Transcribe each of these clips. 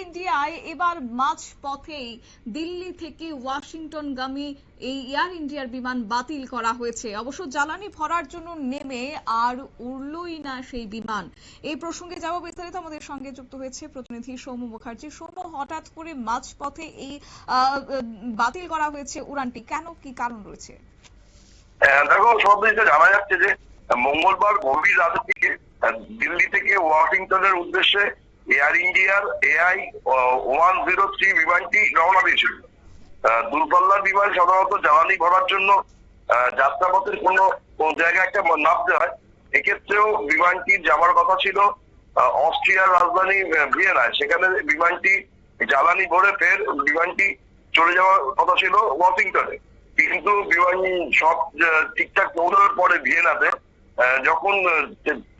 ইন্ডিয়ায় এবার মাঝ পথেই দিল্লি থেকে ওয়াশিংটনগামী এই এয়ার ইন্ডিয়ার বিমান বাতিল করা হয়েছে। অবশ্য জ্বালানি ভরার জন্য নেমে আর উড়লই না সেই বিমান। এই প্রসঙ্গে যাব বিস্তারিত, আমাদের সঙ্গে যুক্ত হয়েছে প্রতিনিধি সৌম্য মুখার্জি। সৌম্য, হঠাৎ করে মাঝ পথে এই বাতিল করা হয়েছে উড়ানটি, কেন, কি কারণ রয়েছে? দেখো, সব দিকে জানা যাচ্ছে যে মঙ্গলবার গভীর রাতের দিকে দিল্লি থেকে ওয়াশিংটনের উদ্দেশ্যে এয়ার ইন্ডিয়ার AI-103 বিমানটি রওনা দিয়েছিল। দূরপাল্লার বিমান সাধারণত জ্বালানি ভরার জন্য যাত্রাপথের কোনো জায়গায় একটা নামতে হয়। এক্ষেত্রেও বিমানটি যাওয়ার কথা ছিল অস্ট্রিয়ার রাজধানী ভিয়েনায়। সেখানে বিমানটি জ্বালানি ভরে ফের বিমানটি চলে যাওয়ার কথা ছিল ওয়াশিংটনে। কিন্তু বিমান সব ঠিকঠাক পৌঁছানোর পরে ভিয়েনাতে যখন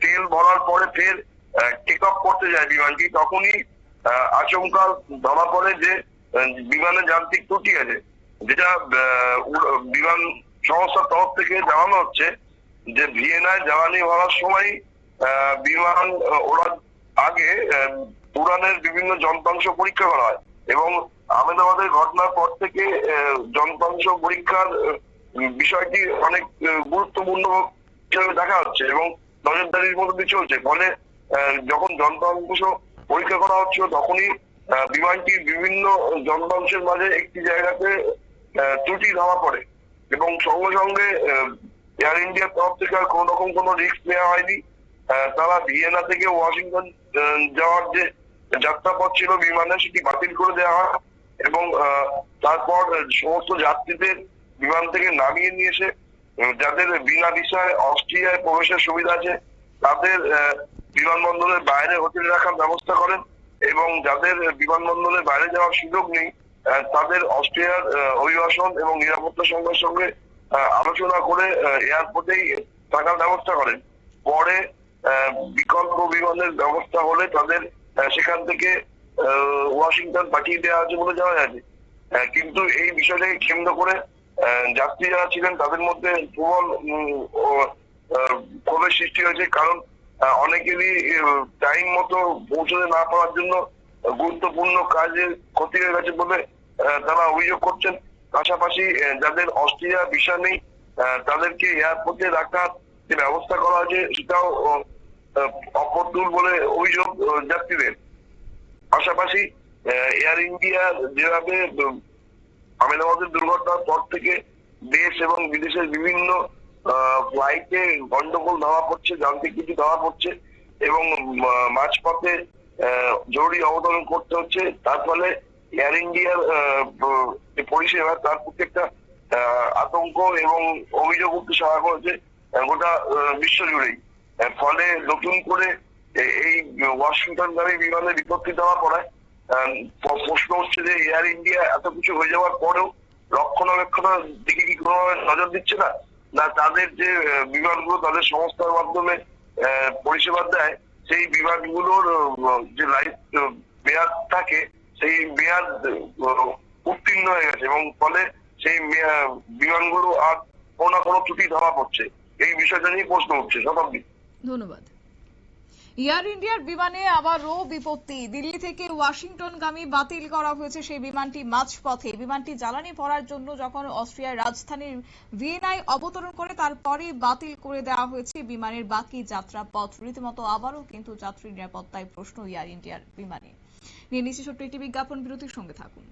তেল ভরার পরে ফের টেক অফ করতে যায় বিমানটি, তখনই আচমকা ধরা পড়ে যে বিমানের যান্ত্রিক ত্রুটি আছে, যেটা বিমান সংস্থার তরফ থেকে জানানো হচ্ছে যে ভিয়েনায় জ্বালানি ভরার সময় বিমান ওড়ার আগে উড়ানের বিভিন্ন যন্ত্রাংশ পরীক্ষা করা হয় এবং আহমেদাবাদের ঘটনার পর থেকে যন্ত্রাংশ পরীক্ষার বিষয়টি অনেক গুরুত্বপূর্ণ হিসেবে দেখা হচ্ছে এবং নজরদারির মধ্যে দিয়ে চলছে। ফলে যখন যন্ত্রাংশ পরীক্ষা করা হচ্ছিল তখনই বিমানটির বিভিন্ন যন্ত্রাংশের মাঝে একটি জায়গাতে ত্রুটি ধরা পড়ে এবং সঙ্গে সঙ্গে এয়ার ইন্ডিয়ার তরফ থেকে আর কোন রকম কোনো রিস্ক নেওয়া হয়নি। তারা ভিয়েনা থেকে ওয়াশিংটন যাওয়ার যে যাত্রাপথ ছিল বিমানে, সেটি বাতিল করে দেওয়া হয় এবং তারপর সমস্ত যাত্রীদের বিমান থেকে নামিয়ে নিয়ে এসে যাদের বিনা ভিসায় অস্ট্রিয়ায় প্রবেশের সুবিধা আছে তাদের বিমানবন্দরের বাইরে হোটেল রাখার ব্যবস্থা করেন এবং যাদের বিমানবন্দরের বাইরে যাওয়ার সুযোগ নেই তাদের অস্ট্রিয়ার অভিবাসন এবং নিরাপত্তা সংস্থার সঙ্গে আলোচনা করে এয়ারপোর্টেই থাকার ব্যবস্থা করেন। পরে বিকল্প বিমানের ব্যবস্থা হলে তাদের সেখান থেকে ওয়াশিংটন পাঠিয়ে দেওয়া আছে বলে জানা যাচ্ছে। কিন্তু এই বিষয়টাকে কেন্দ্র করে যাত্রী যারা ছিলেন তাদের মধ্যে প্রবল ক্ষোভের সৃষ্টি হয়েছে, কারণ অনেকেরই টাইম মতো পৌঁছতে না পাওয়ার জন্য গুরুত্বপূর্ণ কাজে ক্ষতি হয়ে গেছে বলে তারা অভিযোগ করছেন। পাশাপাশি যাদের অস্ট্রিয়া ভিসা নেই তাদেরকে এয়ারপোর্টে রাখার যে ব্যবস্থা করা হয়েছে সেটাও অপটুল বলে অভিযোগ যাত্রীদের। পাশাপাশি এয়ার ইন্ডিয়া যেভাবে আহমেদাবাদের দুর্ঘটনার পর থেকে দেশ এবং বিদেশের বিভিন্ন ফ্লাইটে গন্ডগোল ধরা পড়ছে, যান্ত্রিক ত্রুটি ধরা পড়ছে এবং মাঝপথে জরুরি অবতরণ করতে হচ্ছে, তার ফলে এয়ার ইন্ডিয়ার যে পরিষেবা তার প্রতি একটা আতঙ্ক এবং অভিযোগ উঠতে সহায়ক হয়েছে গোটা বিশ্ব জুড়েই। ফলে নতুন করে এই ওয়াশিংটনগামী বিমানে বিপত্তি দেওয়া পড়ায় প্রশ্ন হচ্ছে যে এয়ার ইন্ডিয়া এত কিছু হয়ে যাওয়ার পরেও রক্ষণাবেক্ষণের দিকে কি কোনোভাবে নজর দিচ্ছে না, না তাদের যে বিমানগুলো তাদের সংস্থার মাধ্যমে পরিষেবা দেয় সেই বিমানগুলোর যে লাইফ মেয়াদ থাকে সেই মেয়াদ উত্তীর্ণ হয়ে গেছে এবং ফলে সেই বিমানগুলো আর কোনো না কোনো ত্রুটি ধরা পড়ছে। এই বিষয়টা নিয়ে প্রশ্ন উঠছে। শতাব্দী, ধন্যবাদ। এয়ার ইন্ডিয়ার বিমানে আবারও বিপত্তি। দিল্লি থেকে ওয়াশিংটনগামী বাতিল করা হয়েছে সেই বিমানটি মাঝপথে। বিমানটি জ্বালানি ভরার জন্য যখন অস্ট্রিয়ার রাজধানীর ভিয়েনায় অবতরণ করে তারপরে বাতিল করে দেওয়া হয়েছে বিমানের বাকি যাত্রাপথ। রীতিমতো আবারও কিন্তু যাত্রী নিরাপত্তায় প্রশ্ন এয়ার ইন্ডিয়ার বিমানে। নিয়ে নিচ্ছে ছোট্ট একটি বিজ্ঞাপন বিরতির, সঙ্গে থাকুন।